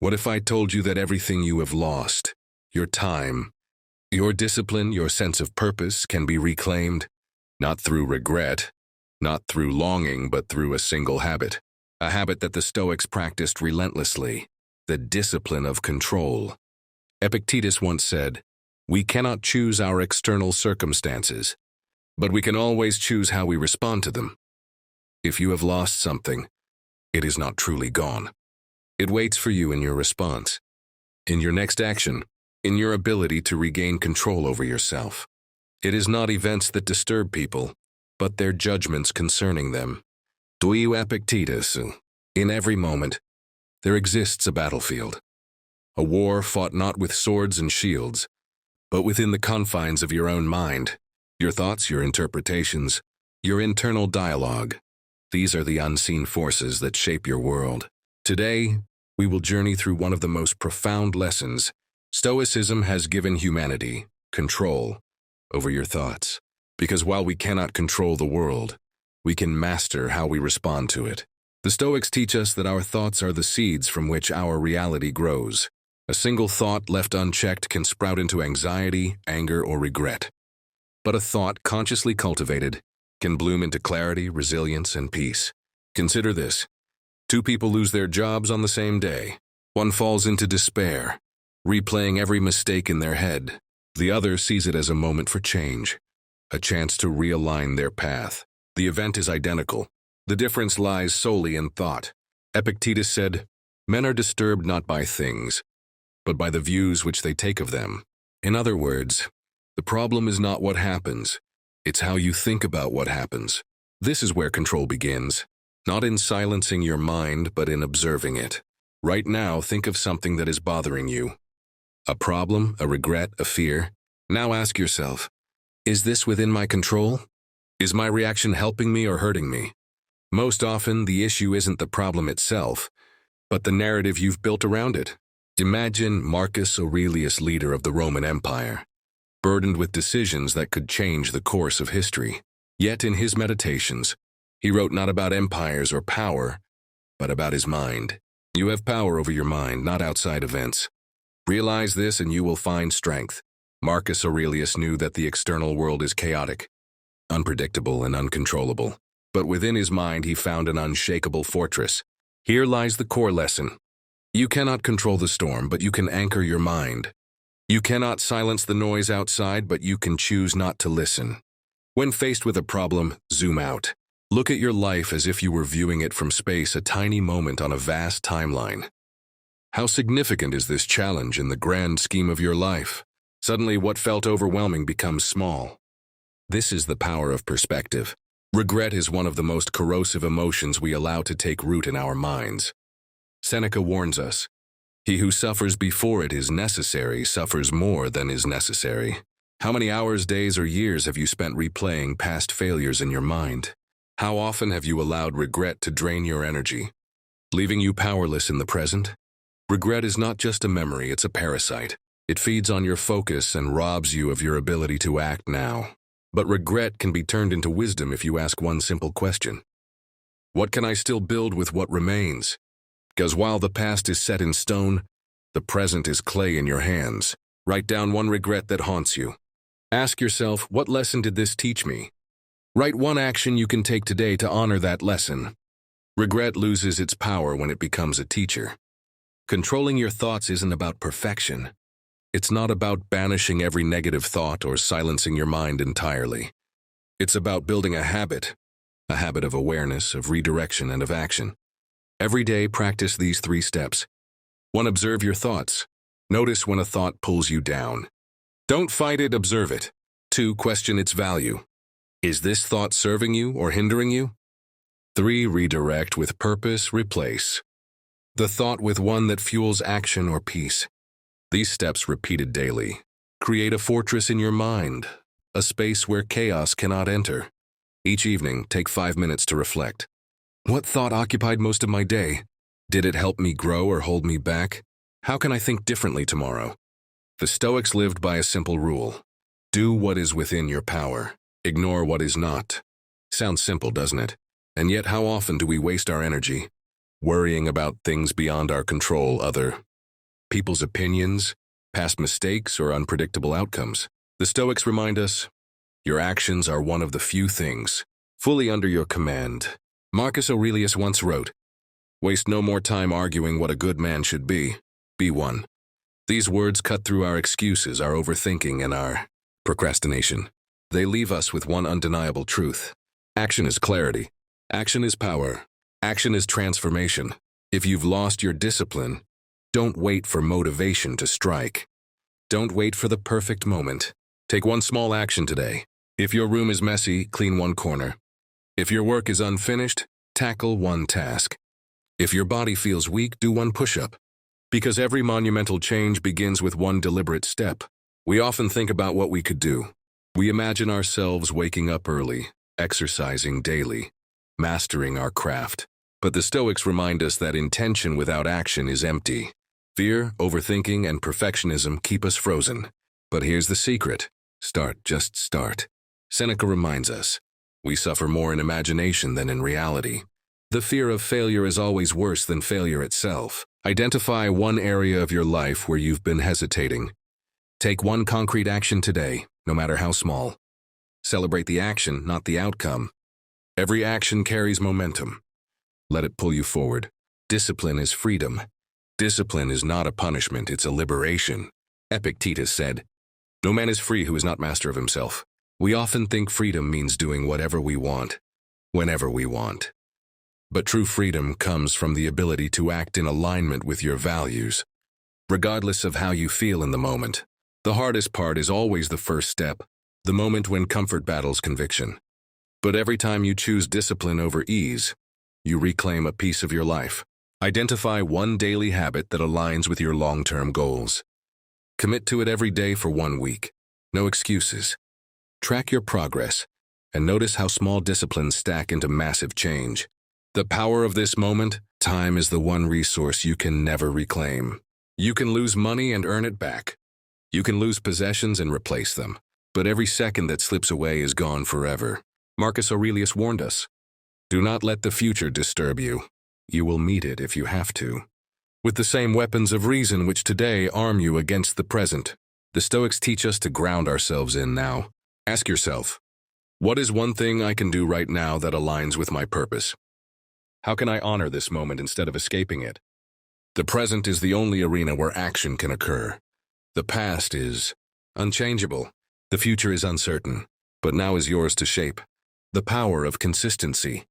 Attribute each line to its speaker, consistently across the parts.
Speaker 1: What if I told you that everything you have lost, your time, your discipline, your sense of purpose can be reclaimed, not through regret, not through longing, but through a single habit, a habit that the Stoics practiced relentlessly, the discipline of control. Epictetus once said, "We cannot choose our external circumstances, but we can always choose how we respond to them." If you have lost something, it is not truly gone. It waits for you in your response, in your next action, in your ability to regain control over yourself. It is not events that disturb people, but their judgments concerning them. Doi Epictetus, in every moment, there exists a battlefield. A war fought not with swords and shields, but within the confines of your own mind, your thoughts, your interpretations, your internal dialogue. These are the unseen forces that shape your world. Today, we will journey through one of the most profound lessons Stoicism has given humanity: control over your thoughts. Because while we cannot control the world, we can master how we respond to it. The Stoics teach us that our thoughts are the seeds from which our reality grows. A single thought left unchecked can sprout into anxiety, anger, or regret. But a thought consciously cultivated can bloom into clarity, resilience, and peace. Consider this. Two people lose their jobs on the same day. One falls into despair, replaying every mistake in their head. The other sees it as a moment for change, a chance to realign their path. The event is identical. The difference lies solely in thought. Epictetus said, "Men are disturbed not by things, but by the views which they take of them." In other words, the problem is not what happens, it's how you think about what happens. This is where control begins. Not in silencing your mind, but in observing it. Right now, think of something that is bothering you. A problem, a regret, a fear. Now ask yourself, is this within my control? Is my reaction helping me or hurting me? Most often, the issue isn't the problem itself, but the narrative you've built around it. Imagine Marcus Aurelius, leader of the Roman Empire, burdened with decisions that could change the course of history. Yet in his meditations, he wrote not about empires or power, but about his mind. You have power over your mind, not outside events. Realize this and you will find strength. Marcus Aurelius knew that the external world is chaotic, unpredictable, and uncontrollable. But within his mind he found an unshakable fortress. Here lies the core lesson. You cannot control the storm, but you can anchor your mind. You cannot silence the noise outside, but you can choose not to listen. When faced with a problem, zoom out. Look at your life as if you were viewing it from space, a tiny moment on a vast timeline. How significant is this challenge in the grand scheme of your life? Suddenly, what felt overwhelming becomes small. This is the power of perspective. Regret is one of the most corrosive emotions we allow to take root in our minds. Seneca warns us, "He who suffers before it is necessary suffers more than is necessary." How many hours, days, or years have you spent replaying past failures in your mind? How often have you allowed regret to drain your energy, leaving you powerless in the present? Regret is not just a memory, it's a parasite. It feeds on your focus and robs you of your ability to act now. But regret can be turned into wisdom if you ask one simple question. What can I still build with what remains? Because while the past is set in stone, the present is clay in your hands. Write down one regret that haunts you. Ask yourself, what lesson did this teach me? Write one action you can take today to honor that lesson. Regret loses its power when it becomes a teacher. Controlling your thoughts isn't about perfection. It's not about banishing every negative thought or silencing your mind entirely. It's about building a habit of awareness, of redirection, and of action. Every day, practice these 3 steps. 1. Observe your thoughts. Notice when a thought pulls you down. Don't fight it, observe it. 2. Question its value. Is this thought serving you or hindering you? 3. Redirect with purpose, replace the thought with one that fuels action or peace. These steps, repeated daily, create a fortress in your mind, a space where chaos cannot enter. Each evening, take 5 minutes to reflect. What thought occupied most of my day? Did it help me grow or hold me back? How can I think differently tomorrow? The Stoics lived by a simple rule. Do what is within your power. Ignore what is not. Sounds simple, doesn't it? And yet how often do we waste our energy worrying about things beyond our control, other people's opinions, past mistakes, or unpredictable outcomes. The Stoics remind us, your actions are one of the few things fully under your command. Marcus Aurelius once wrote, "Waste no more time arguing what a good man should be. Be one." These words cut through our excuses, our overthinking, and our procrastination. They leave us with one undeniable truth. Action is clarity. Action is power. Action is transformation. If you've lost your discipline, don't wait for motivation to strike. Don't wait for the perfect moment. Take one small action today. If your room is messy, clean one corner. If your work is unfinished, tackle one task. If your body feels weak, do one push-up. Because every monumental change begins with one deliberate step. We often think about what we could do. We imagine ourselves waking up early, exercising daily, mastering our craft. But the Stoics remind us that intention without action is empty. Fear, overthinking, and perfectionism keep us frozen. But here's the secret. Start, just start. Seneca reminds us, we suffer more in imagination than in reality. The fear of failure is always worse than failure itself. Identify one area of your life where you've been hesitating. Take one concrete action today, no matter how small. Celebrate the action, not the outcome. Every action carries momentum. Let it pull you forward. Discipline is freedom. Discipline is not a punishment, it's a liberation. Epictetus said, "No man is free who is not master of himself." We often think freedom means doing whatever we want, whenever we want. But true freedom comes from the ability to act in alignment with your values, regardless of how you feel in the moment. The hardest part is always the first step, the moment when comfort battles conviction. But every time you choose discipline over ease, you reclaim a piece of your life. Identify one daily habit that aligns with your long-term goals. Commit to it every day for 1 week. No excuses. Track your progress, and notice how small disciplines stack into massive change. The power of this moment, time is the one resource you can never reclaim. You can lose money and earn it back. You can lose possessions and replace them. But every second that slips away is gone forever. Marcus Aurelius warned us, do not let the future disturb you. You will meet it if you have to. With the same weapons of reason which today arm you against the present, the Stoics teach us to ground ourselves in now. Ask yourself, what is one thing I can do right now that aligns with my purpose? How can I honor this moment instead of escaping it? The present is the only arena where action can occur. The past is unchangeable. The future is uncertain, but now is yours to shape. The power of consistency.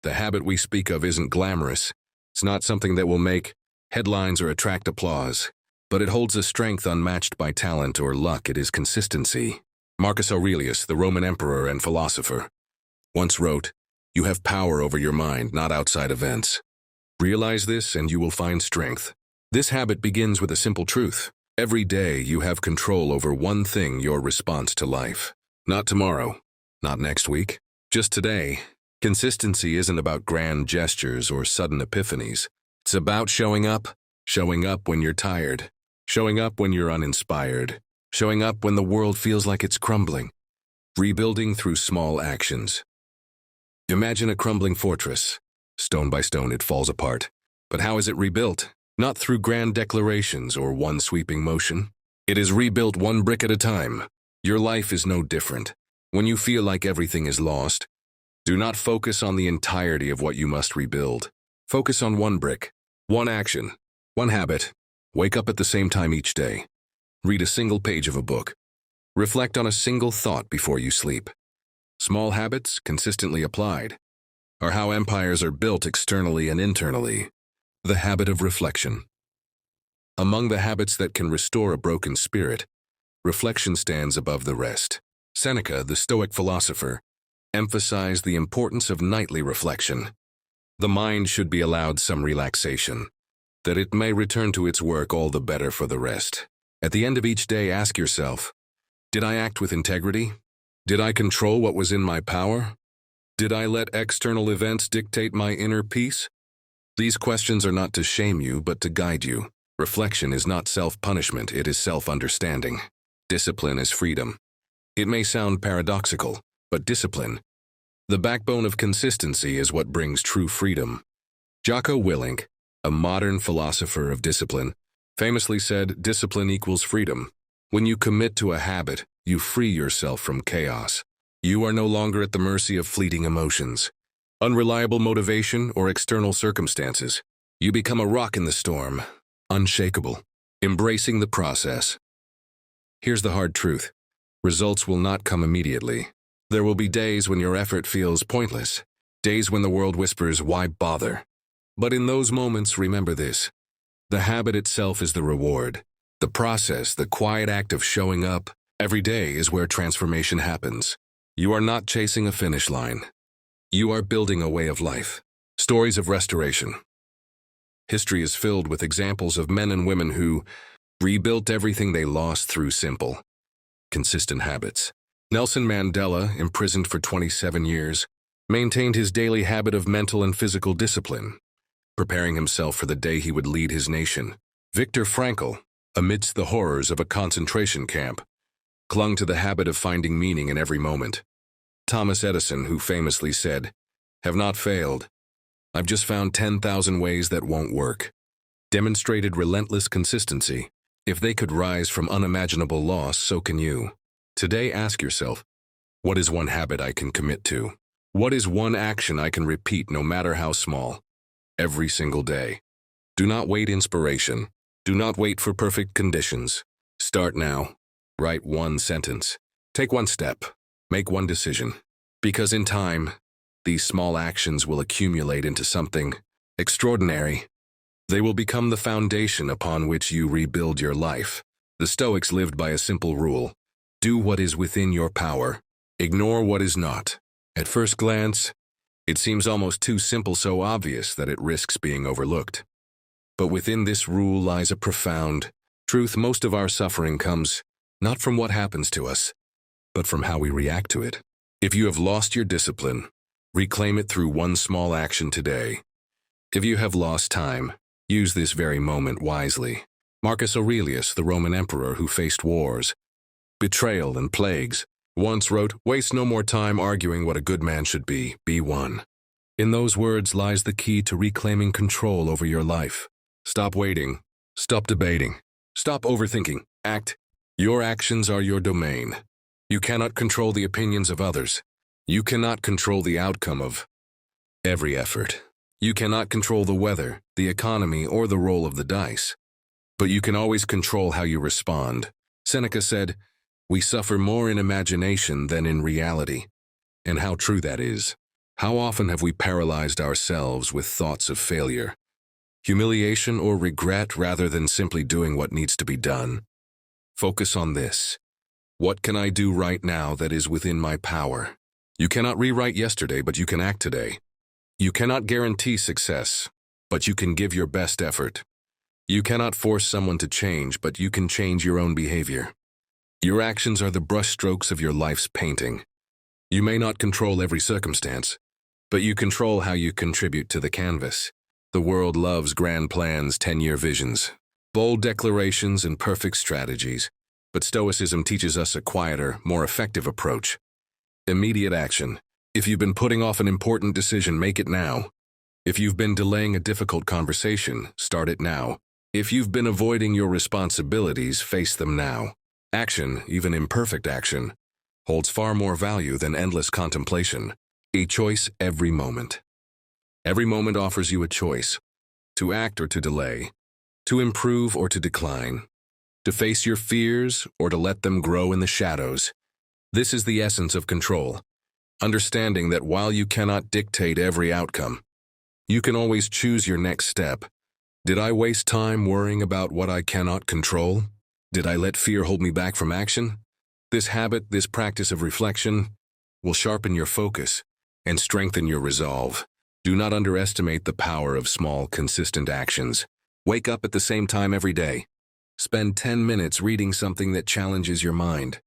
Speaker 1: The habit we speak of isn't glamorous. It's not something that will make headlines or attract applause, but it holds a strength unmatched by talent or luck. It is consistency. Marcus Aurelius, the Roman emperor and philosopher, once wrote, "You have power over your mind, not outside events. Realize this and you will find strength." This habit begins with a simple truth. Every day you have control over one thing, your response to life. Not tomorrow, not next week, just today. Consistency isn't about grand gestures or sudden epiphanies. It's about showing up when you're tired, showing up when you're uninspired, showing up when the world feels like it's crumbling, rebuilding through small actions. Imagine a crumbling fortress. Stone by stone it falls apart. But how is it rebuilt? Not through grand declarations or one sweeping motion. It is rebuilt one brick at a time. Your life is no different. When you feel like everything is lost, do not focus on the entirety of what you must rebuild. Focus on one brick, one action, one habit. Wake up at the same time each day. Read a single page of a book. Reflect on a single thought before you sleep. Small habits, consistently applied, are how empires are built externally and internally. The habit of reflection. Among the habits that can restore a broken spirit, reflection stands above the rest. Seneca, the Stoic philosopher, emphasized the importance of nightly reflection. The mind should be allowed some relaxation, that it may return to its work all the better for the rest. At the end of each day, ask yourself, did I act with integrity? Did I control what was in my power? Did I let external events dictate my inner peace? These questions are not to shame you, but to guide you. Reflection is not self-punishment, it is self-understanding. Discipline is freedom. It may sound paradoxical, but discipline, the backbone of consistency, is what brings true freedom. Jocko Willink, a modern philosopher of discipline, famously said, "Discipline equals freedom." When you commit to a habit, you free yourself from chaos. You are no longer at the mercy of fleeting emotions, unreliable motivation, or external circumstances. You become a rock in the storm, unshakable, embracing the process. Here's the hard truth. Results will not come immediately. There will be days when your effort feels pointless, days when the world whispers, "Why bother?" But in those moments, remember this. The habit itself is the reward. The process, the quiet act of showing up every day is where transformation happens. You are not chasing a finish line. You are building a way of life. Stories of restoration. History is filled with examples of men and women who rebuilt everything they lost through simple, consistent habits. Nelson Mandela, imprisoned for 27 years, maintained his daily habit of mental and physical discipline, preparing himself for the day he would lead his nation. Viktor Frankl, amidst the horrors of a concentration camp, clung to the habit of finding meaning in every moment. Thomas Edison, who famously said, "Have not failed. I've just found 10,000 ways that won't work," demonstrated relentless consistency. If they could rise from unimaginable loss, so can you. Today, ask yourself, what is one habit I can commit to? What is one action I can repeat, no matter how small, every single day? Do not wait inspiration. Do not wait for perfect conditions. Start now. Write one sentence. Take one step. Make one decision. Because in time, these small actions will accumulate into something extraordinary. They will become the foundation upon which you rebuild your life. The Stoics lived by a simple rule. Do what is within your power. Ignore what is not. At first glance, it seems almost too simple, so obvious that it risks being overlooked. But within this rule lies a profound truth. Most of our suffering comes not from what happens to us, but from how we react to it. If you have lost your discipline, reclaim it through one small action today. If you have lost time, use this very moment wisely. Marcus Aurelius, the Roman emperor who faced wars, betrayal, and plagues, once wrote, "Waste no more time arguing what a good man should be one." In those words lies the key to reclaiming control over your life. Stop waiting. Stop debating. Stop overthinking. Act. Your actions are your domain. You cannot control the opinions of others. You cannot control the outcome of every effort. You cannot control the weather, the economy, or the roll of the dice. But you can always control how you respond. Seneca said, "We suffer more in imagination than in reality." And how true that is. How often have we paralyzed ourselves with thoughts of failure, humiliation, or regret rather than simply doing what needs to be done? Focus on this. What can I do right now that is within my power? You cannot rewrite yesterday, but you can act today. You cannot guarantee success, but you can give your best effort. You cannot force someone to change, but you can change your own behavior. Your actions are the brushstrokes of your life's painting. You may not control every circumstance, but you control how you contribute to the canvas. The world loves grand plans, 10-year visions, bold declarations, and perfect strategies. But Stoicism teaches us a quieter, more effective approach. Immediate action. If you've been putting off an important decision, make it now. If you've been delaying a difficult conversation, start it now. If you've been avoiding your responsibilities, face them now. Action, even imperfect action, holds far more value than endless contemplation. A choice every moment. Every moment offers you a choice. To act or to delay. To improve or to decline. To face your fears or to let them grow in the shadows. This is the essence of control. Understanding that while you cannot dictate every outcome, you can always choose your next step. Did I waste time worrying about what I cannot control? Did I let fear hold me back from action? This habit, this practice of reflection, will sharpen your focus and strengthen your resolve. Do not underestimate the power of small, consistent actions. Wake up at the same time every day. Spend 10 minutes reading something that challenges your mind.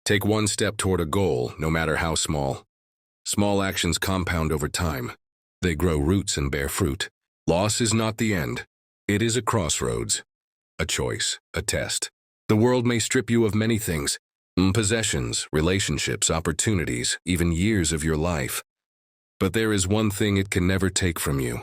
Speaker 1: Take one step toward a goal, no matter how small. Small actions compound over time. They grow roots and bear fruit. Loss is not the end. It is a crossroads, a choice, a test. The world may strip you of many things, possessions, relationships, opportunities, even years of your life. But there is one thing it can never take from you: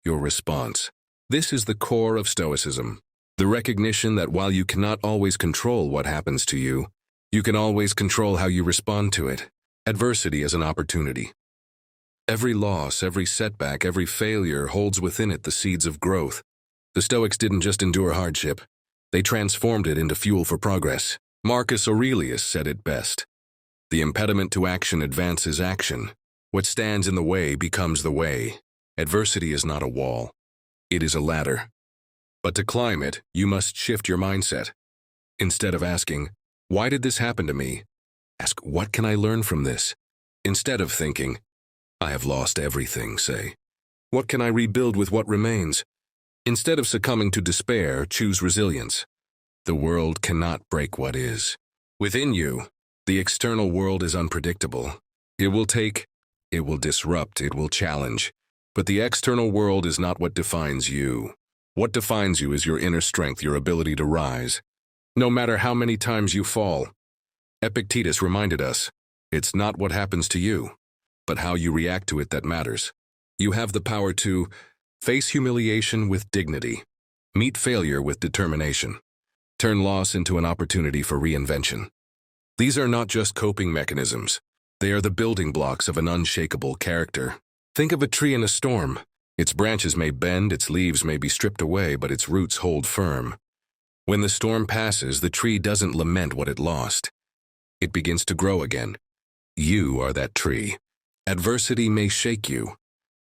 Speaker 1: your response. This is the core of Stoicism. The recognition that while you cannot always control what happens to you, you can always control how you respond to it. Adversity as an opportunity. Every loss, every setback, every failure holds within it the seeds of growth. The Stoics didn't just endure hardship. They transformed it into fuel for progress. Marcus Aurelius said it best. The impediment to action advances action. What stands in the way becomes the way. Adversity is not a wall. It is a ladder. But to climb it, you must shift your mindset. Instead of asking, "Why did this happen to me?" ask, "What can I learn from this?" Instead of thinking, "I have lost everything," say, "What can I rebuild with what remains?" Instead of succumbing to despair, choose resilience. The world cannot break what is. Within you, the external world is unpredictable. It will take, it will disrupt, it will challenge. But the external world is not what defines you. What defines you is your inner strength, your ability to rise. No matter how many times you fall, Epictetus reminded us, it's not what happens to you, but how you react to it that matters. You have the power to face humiliation with dignity, meet failure with determination, turn loss into an opportunity for reinvention. These are not just coping mechanisms. They are the building blocks of an unshakable character. Think of a tree in a storm. Its branches may bend, its leaves may be stripped away, but its roots hold firm. When the storm passes, the tree doesn't lament what it lost. It begins to grow again. You are that tree. Adversity may shake you,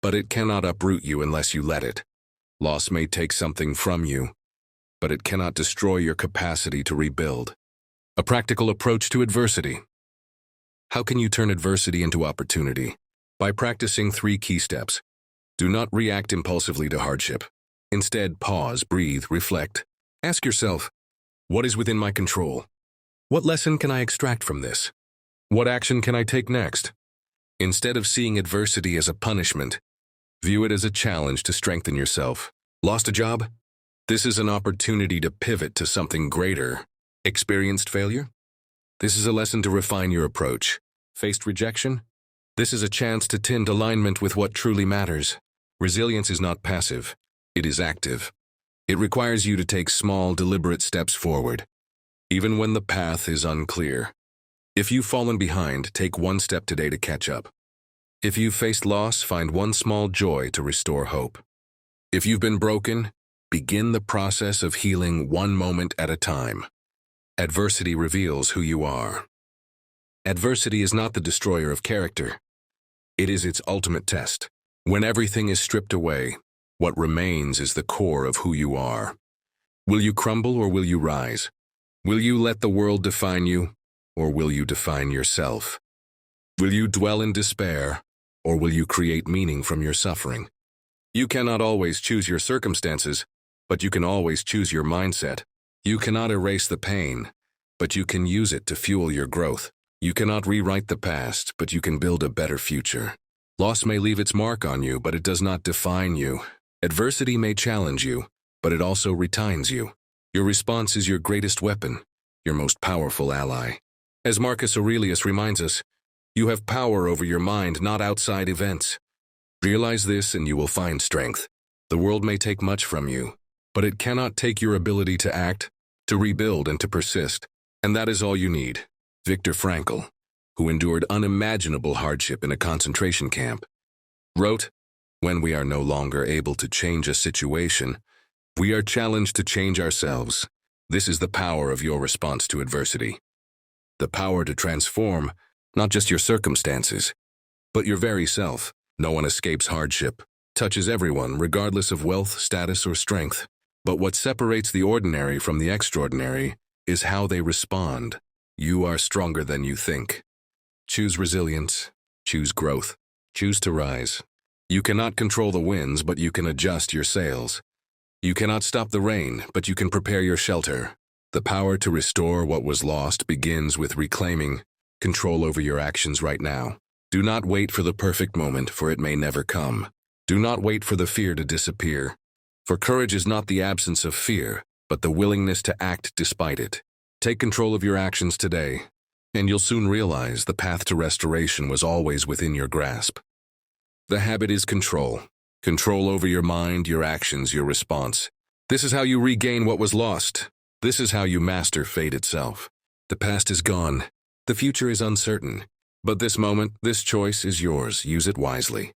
Speaker 1: but it cannot uproot you unless you let it. Loss may take something from you, but it cannot destroy your capacity to rebuild. A practical approach to adversity. How can you turn adversity into opportunity? By practicing 3 key steps. Do not react impulsively to hardship. Instead, pause, breathe, reflect. Ask yourself, what is within my control? What lesson can I extract from this? What action can I take next? Instead of seeing adversity as a punishment, view it as a challenge to strengthen yourself. Lost a job? This is an opportunity to pivot to something greater. Experienced failure? This is a lesson to refine your approach. Faced rejection? This is a chance to tend alignment with what truly matters. Resilience is not passive. It is active. It requires you to take small, deliberate steps forward, even when the path is unclear. If you've fallen behind, take 1 step today to catch up. If you've faced loss, find 1 small joy to restore hope. If you've been broken, begin the process of healing 1 moment at a time. Adversity reveals who you are. Adversity is not the destroyer of character. It is its ultimate test. When everything is stripped away, what remains is the core of who you are. Will you crumble or will you rise? Will you let the world define you, or will you define yourself? Will you dwell in despair, or will you create meaning from your suffering? You cannot always choose your circumstances, but you can always choose your mindset. You cannot erase the pain, but you can use it to fuel your growth. You cannot rewrite the past, but you can build a better future. Loss may leave its mark on you, but it does not define you. Adversity may challenge you, but it also retines you. Your response is your greatest weapon, your most powerful ally. As Marcus Aurelius reminds us, you have power over your mind, not outside events. Realize this and you will find strength. The world may take much from you, but it cannot take your ability to act, to rebuild, and to persist. And that is all you need. Viktor Frankl, who endured unimaginable hardship in a concentration camp, wrote, "When we are no longer able to change a situation, we are challenged to change ourselves. This is the power of your response to adversity. The power to transform not just your circumstances, but your very self. No one escapes hardship, touches everyone regardless of wealth, status, or strength. But what separates the ordinary from the extraordinary is how they respond. You are stronger than you think. Choose resilience, choose growth, choose to rise. You cannot control the winds, but you can adjust your sails. You cannot stop the rain, but you can prepare your shelter. The power to restore what was lost begins with reclaiming control over your actions right now. Do not wait for the perfect moment, for it may never come. Do not wait for the fear to disappear. For courage is not the absence of fear, but the willingness to act despite it. Take control of your actions today, and you'll soon realize the path to restoration was always within your grasp. The habit is control. Control over your mind, your actions, your response. This is how you regain what was lost. This is how you master fate itself. The past is gone. The future is uncertain. But this moment, this choice is yours. Use it wisely.